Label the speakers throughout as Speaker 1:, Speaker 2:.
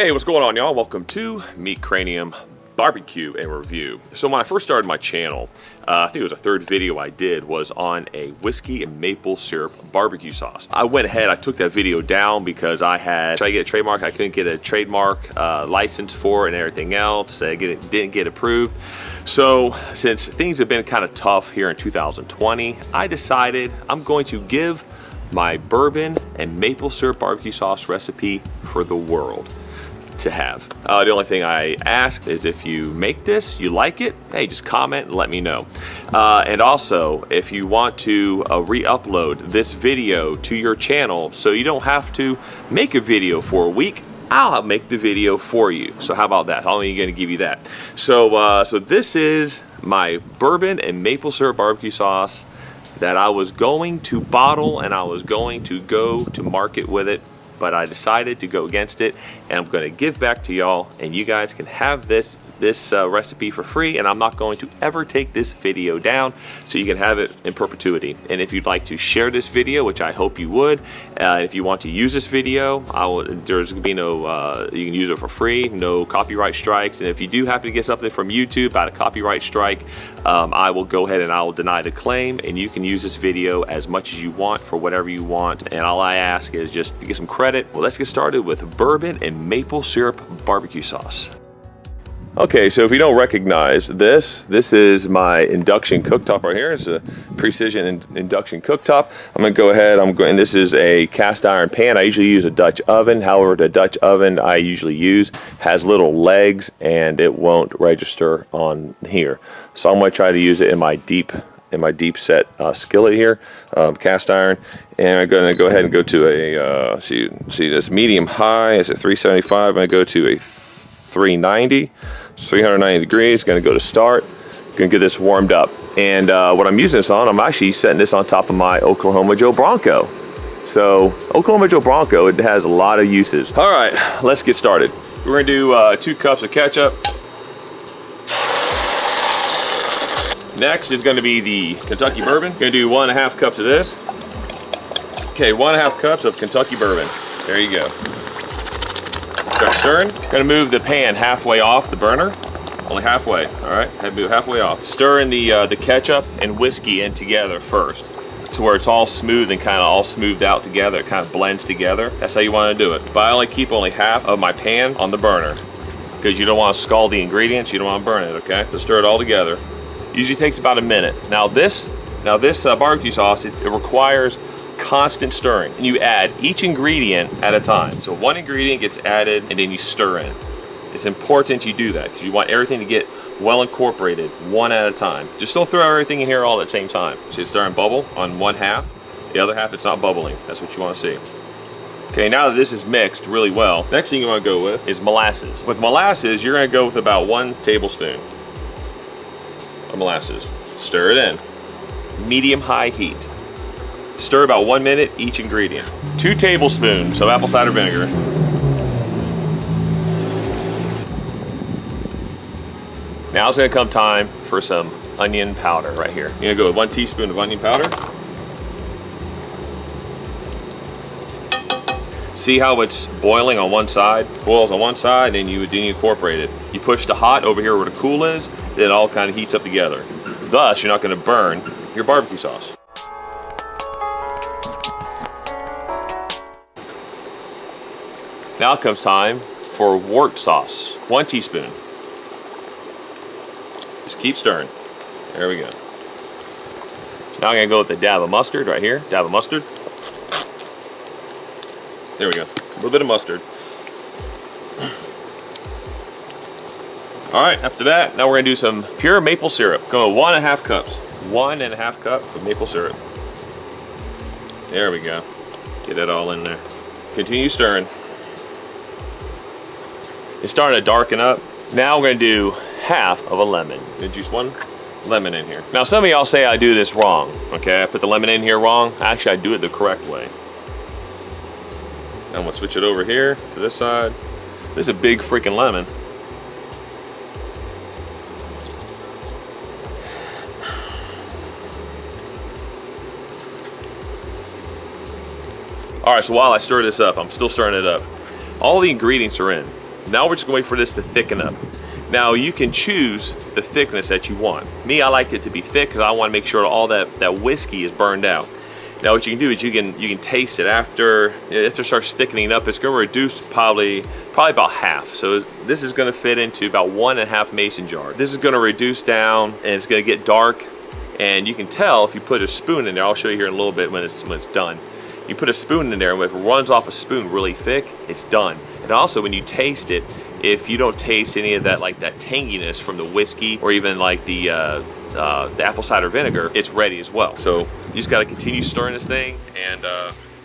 Speaker 1: Hey, what's going on, y'all? Welcome to Meat Cranium Barbecue and Review. So when I first started my channel, I think it was the third video I did, was on a whiskey and maple syrup barbecue sauce. I went ahead, I took that video down because I had tried to get a trademark. I couldn't get a trademark license for it and everything else. Didn't get approved. So since things have been kind of tough here in 2020, I decided I'm going to give my bourbon and maple syrup barbecue sauce recipe for the world to have. The only thing I ask is if you make this, you like it, hey, just comment and let me know. And also, if you want to re-upload this video to your channel so you don't have to make a video for a week, I'll make the video for you. So how about that? I'm only going to give you that. So this is my bourbon and maple syrup barbecue sauce that I was going to bottle and I was going to go to market with it, but I decided to go against it, and I'm going to give back to y'all, and you guys can have this recipe for free, and I'm not going to ever take this video down, so you can have it in perpetuity. And if you'd like to share this video, which I hope you would, if you want to use this video, there's going to be no, you can use it for free, no copyright strikes, and if you do happen to get something from YouTube about a copyright strike, I will go ahead and I will deny the claim, and you can use this video as much as you want for whatever you want, and all I ask is just to get some credit. Well, let's get started with bourbon and maple syrup barbecue sauce. Okay, so if you don't recognize this is my induction cooktop right here. It's a precision induction cooktop. I'm gonna go ahead, and this is a cast iron pan. I usually use a Dutch oven. However, the Dutch oven I usually use has little legs and it won't register on here. So I'm gonna try to use it in my deep set skillet here, cast iron. And I'm gonna go ahead and go to a, see this medium high, it's a 375. I'm gonna go to a 390. 390 degrees, gonna go to start, gonna get this warmed up. And what I'm using this on, I'm actually setting this on top of my Oklahoma Joe Bronco. So Oklahoma Joe Bronco, it has a lot of uses. All right, let's get started. We're gonna do 2 cups of ketchup. Next is gonna be the Kentucky bourbon. Gonna do 1.5 cups of this. Okay, 1.5 cups of Kentucky bourbon. There you go. Start stirring. Gonna move the pan halfway off the burner, only halfway. All right, move halfway off. Stirring the ketchup and whiskey in together first, to where it's all smooth and kind of all smoothed out together. It kind of blends together. That's how you want to do it. But I only keep half of my pan on the burner because you don't want to scald the ingredients. You don't want to burn it. Okay, so stir it all together. Usually takes about a minute. Now this barbecue sauce, it requires constant stirring, and you add each ingredient at a time. So one ingredient gets added and then you stir in. It's important you do that because you want everything to get well incorporated one at a time. Just don't throw everything in here all at the same time. See it's starting to bubble on one half, the other half it's not bubbling. That's what you want to see. Okay, now that this is mixed really well, next thing you want to go with is molasses. With molasses, you're going to go with about 1 tablespoon of molasses. Stir it in, medium-high heat. Stir about 1 minute each ingredient. 2 tablespoons of apple cider vinegar. Now it's gonna come time for some onion powder right here. You're gonna go with 1 teaspoon of onion powder. See how it's boiling on one side? Boils on one side, and then you incorporate it. You push the hot over here where the cool is, then it all kind of heats up together. Thus, you're not gonna burn your barbecue sauce. Now comes time for wort sauce. 1 teaspoon. Just keep stirring. There we go. Now I'm gonna go with a dab of mustard right here. Dab of mustard. There we go. A little bit of mustard. All right, after that, now we're gonna do some pure maple syrup. Go 1.5 cups. 1.5 cup of maple syrup. There we go. Get it all in there. Continue stirring. It's starting to darken up. Now we're gonna do half of a lemon. I'm gonna juice 1 lemon in here. Now some of y'all say I do this wrong, okay? I put the lemon in here wrong. Actually, I do it the correct way. Now I'm gonna switch it over here to this side. This is a big freaking lemon. All right, so while I stir this up, I'm still stirring it up. All the ingredients are in. Now we're just going to wait for this to thicken up. Now you can choose the thickness that you want. Me, I like it to be thick because I want to make sure all that whiskey is burned out. Now what you can do is you can taste it after it starts thickening up. It's going to reduce probably about half. So this is going to fit into about 1.5 mason jars. This is going to reduce down and it's going to get dark. And you can tell if you put a spoon in there. I'll show you here in a little bit when it's done. You put a spoon in there, and if it runs off a spoon really thick, it's done. And also when you taste it, if you don't taste any of that, like that tanginess from the whiskey or even like the apple cider vinegar, it's ready as well. So you just got to continue stirring this thing, and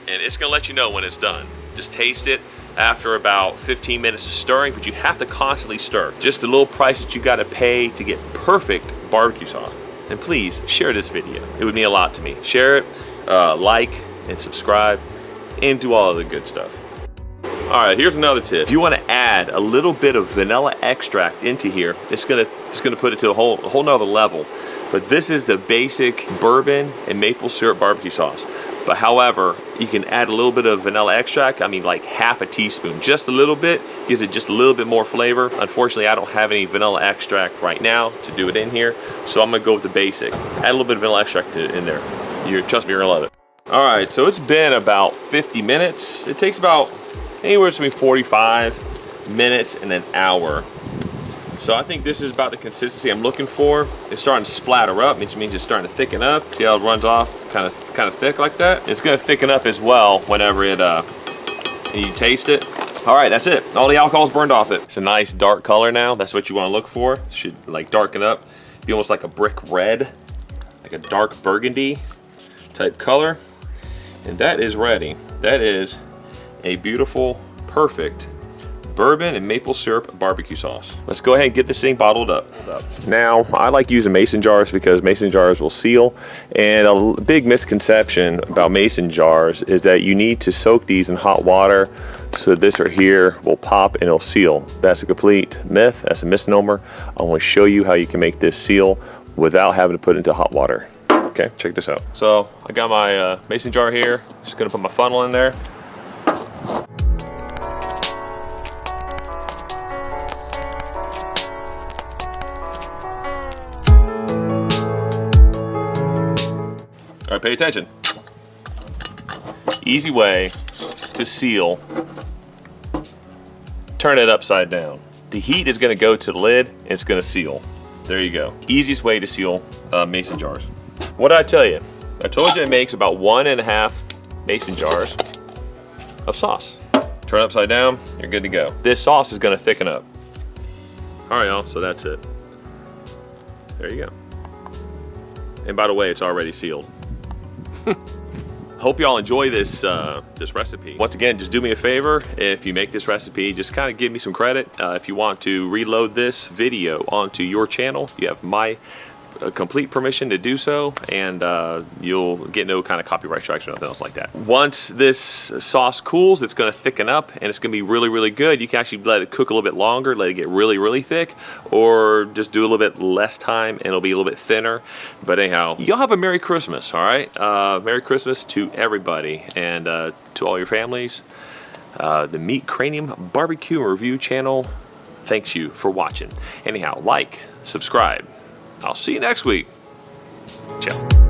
Speaker 1: it's gonna let you know when it's done. Just taste it after about 15 minutes of stirring, but you have to constantly stir. Just a little price that you got to pay to get perfect barbecue sauce. And please share this video. It would mean a lot to me. Share it, like and subscribe, and do all of the good stuff. All right, here's another tip. If you want to add a little bit of vanilla extract into here, it's gonna put it to a whole nother level. But this is the basic bourbon and maple syrup barbecue sauce. But however, you can add a little bit of vanilla extract. I mean, like half a teaspoon, just a little bit, gives it just a little bit more flavor. Unfortunately, I don't have any vanilla extract right now to do it in here, so I'm gonna go with the basic. Add a little bit of vanilla extract in there. Trust me, you're gonna love it. All right, so it's been about 50 minutes. It takes about anywhere between 45 minutes and an hour. So I think this is about the consistency I'm looking for. It's starting to splatter up, which means it's starting to thicken up. See how it runs off kind of thick like that? It's gonna thicken up as well whenever you taste it. All right, that's it. All the alcohol's burned off it. It's a nice dark color now. That's what you wanna look for. It should like darken up, be almost like a brick red, like a dark burgundy type color. And that is ready. That is a beautiful, perfect bourbon and maple syrup barbecue sauce. Let's go ahead and get this thing bottled up. Now, I like using mason jars because mason jars will seal. And a big misconception about mason jars is that you need to soak these in hot water so this right here will pop and it'll seal. That's a complete myth. That's a misnomer. I want to show you how you can make this seal without having to put it into hot water. Okay, check this out. So I got my mason jar here. Just gonna put my funnel in there. All right, pay attention. Easy way to seal. Turn it upside down. The heat is gonna go to the lid and it's gonna seal. There you go. Easiest way to seal mason jars. What did I tell you? I told you it makes about 1.5 mason jars of sauce. Turn it upside down, you're good to go. This sauce is gonna thicken up. All right, y'all, so that's it. There you go. And by the way, it's already sealed. Hope y'all enjoy this this recipe. Once again, just do me a favor. If you make this recipe, just kind of give me some credit. If you want to reload this video onto your channel, you have my complete permission to do so, and you'll get no kind of copyright strikes or nothing else like that. Once this sauce cools, it's going to thicken up and it's going to be really, really good. You can actually let it cook a little bit longer, let it get really, really thick, or just do a little bit less time and it'll be a little bit thinner. But anyhow, y'all have a Merry Christmas, all right? Merry Christmas to everybody and to all your families. The Meat Cranium Barbecue Review channel thanks you for watching. Anyhow, like, subscribe. I'll see you next week. Ciao.